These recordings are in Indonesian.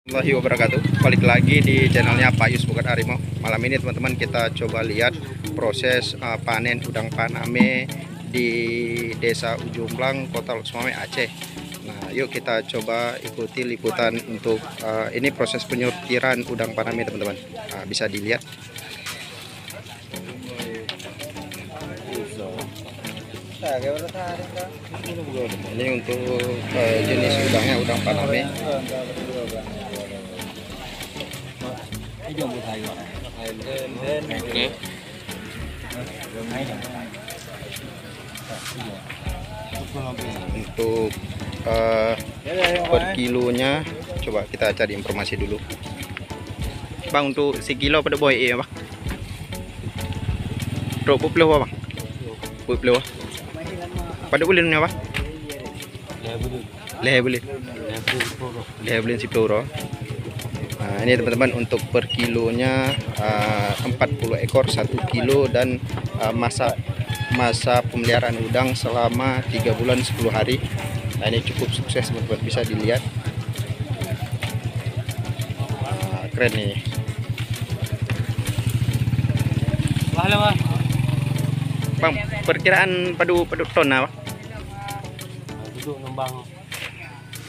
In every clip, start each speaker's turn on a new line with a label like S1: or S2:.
S1: Warahmatullahi wabarakatuh. Balik lagi di channelnya Pak Yus Bukan Harimau. Malam ini teman-teman kita coba lihat proses panen udang paname di Desa Ujung Blang, Kota Lok-Sumame, Aceh. Nah, yuk kita coba ikuti liputan untuk ini proses penyutiran udang paname teman-teman. Bisa dilihat. Ini untuk jenis udangnya udang paname. Untuk per kilonya coba kita cari informasi dulu, Bang. Untuk sekilo pada boy ya, Bang. Berapa puluh, Bang? 20 pada bulan apa? Boleh 10 euro. Nah, ini teman-teman untuk per kilonya 40 ekor 1 kilo dan masa pemeliharaan udang selama 3 bulan 10 hari. Nah, ini cukup sukses teman-teman, bisa dilihat. Keren nih. Bang, perkiraan padu ton apa?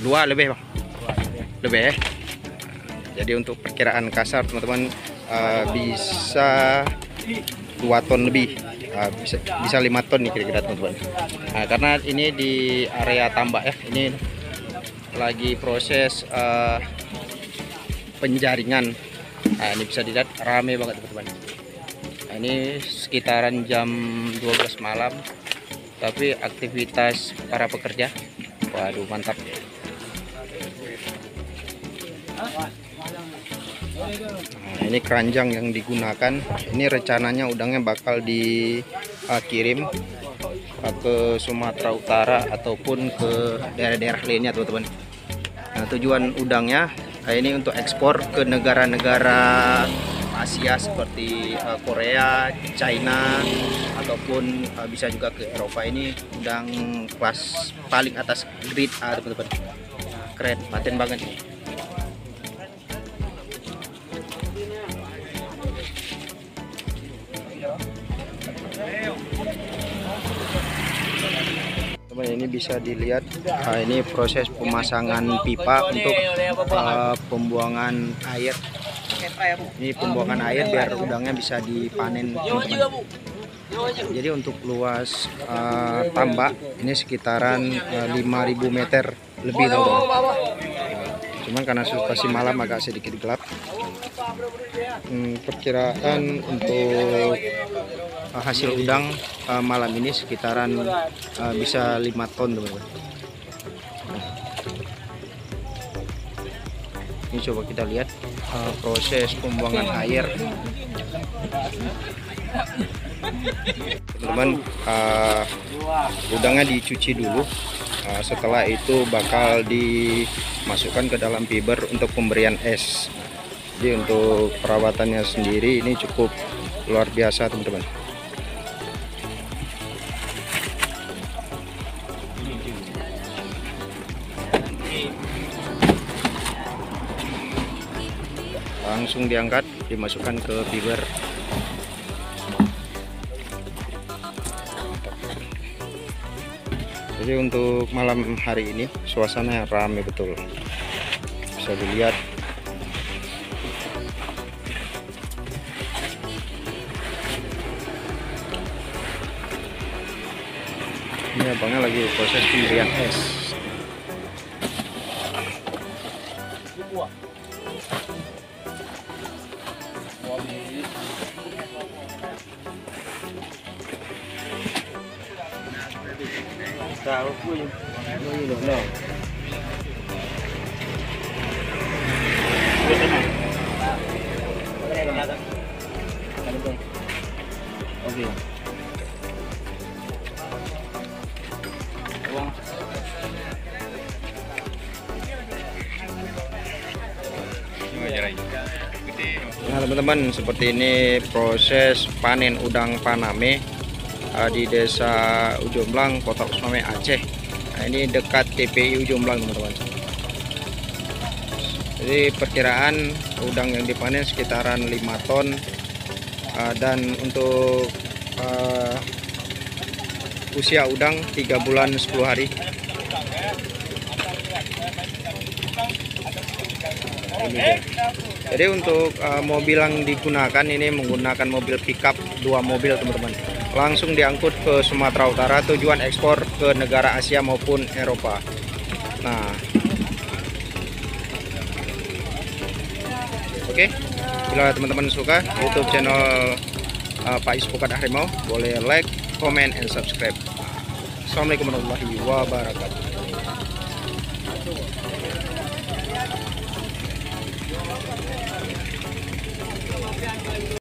S1: Dua lebih, Bang. Lebih. Jadi untuk perkiraan kasar teman-teman bisa 2 ton lebih. Bisa 5 ton nih kira-kira teman-teman. Nah, karena ini di area tambak ya. Ini lagi proses penjaringan. Nah, ini bisa dilihat rame banget teman-teman. Nah, ini sekitaran jam 12 malam, tapi aktivitas para pekerja, waduh mantap. Nah, ini keranjang yang digunakan. Ini rencananya udangnya bakal dikirim ke Sumatera Utara ataupun ke daerah-daerah lainnya teman-teman. Nah, tujuan udangnya ini untuk ekspor ke negara-negara Asia seperti Korea, China, ataupun bisa juga ke Eropa. Ini udang kelas paling atas grade A teman-teman. Keren, paten banget nih. Teman, ini bisa dilihat. Ini proses pemasangan pipa untuk pembuangan air. Ini pembuangan air biar udangnya bisa dipanen teman-teman. Jadi untuk luas tambak ini sekitaran 5.000 meter lebih teman-teman. Cuman karena situasi malam agak sedikit gelap. Perkiraan untuk hasil udang malam ini sekitaran bisa 5 ton teman-teman. Ini coba kita lihat proses pembuangan air teman-teman. Udangnya dicuci dulu, setelah itu bakal dimasukkan ke dalam fiber untuk pemberian es. Jadi untuk perawatannya sendiri ini cukup luar biasa teman-teman. Langsung diangkat, dimasukkan ke fiber. Jadi untuk malam hari ini suasana ramai betul, bisa dilihat. Ini abangnya lagi proses pemberian es. Tahu pun ini loh. Oke. Nah teman-teman, seperti ini proses panen udang paname di Desa Ujung Blang, Kota Lok-Sumame, Aceh. Nah, ini dekat TPI Ujung Blang teman-teman. Jadi perkiraan udang yang dipanen sekitaran 5 ton. Dan untuk usia udang 3 bulan 10 hari. Jadi untuk mobil yang digunakan ini menggunakan mobil pickup 2 mobil teman-teman. Langsung diangkut ke Sumatera Utara, tujuan ekspor ke negara Asia maupun Eropa. Nah, oke, bila teman-teman suka YouTube channel Pak Ispokat Harimau, boleh like, comment, and subscribe. Assalamualaikum warahmatullahi wabarakatuh.